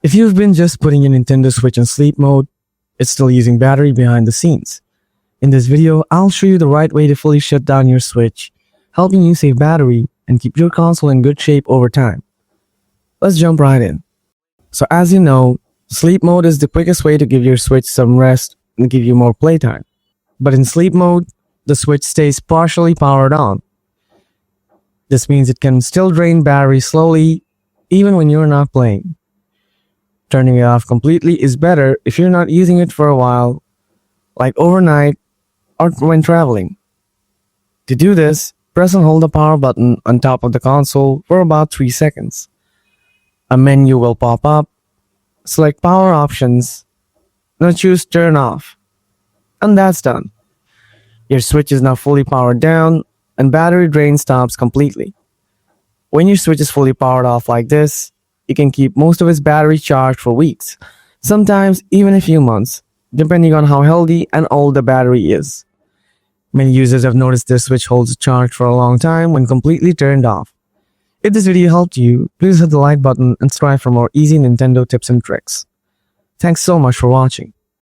If you've been just putting your Nintendo Switch in sleep mode, it's still using battery behind the scenes. In this video, I'll show you the right way to fully shut down your Switch, helping you save battery and keep your console in good shape over time. Let's jump right in. So as you know, sleep mode is the quickest way to give your Switch some rest and give you more playtime. But in sleep mode, the Switch stays partially powered on. This means it can still drain battery slowly even when you're not playing. Turning it off completely is better if you're not using it for a while, like overnight or when traveling. To do this, press and hold the power button on top of the console for about 3 seconds. A menu will pop up. Select power options. Now choose turn off. And that's done. Your Switch is now fully powered down and battery drain stops completely. When your Switch is fully powered off like this, you can keep most of its battery charged for weeks, sometimes even a few months, depending on how healthy and old the battery is. Many users have noticed their Switch holds a charge for a long time when completely turned off. If this video helped you, please hit the like button and subscribe for more easy Nintendo tips and tricks. Thanks so much for watching.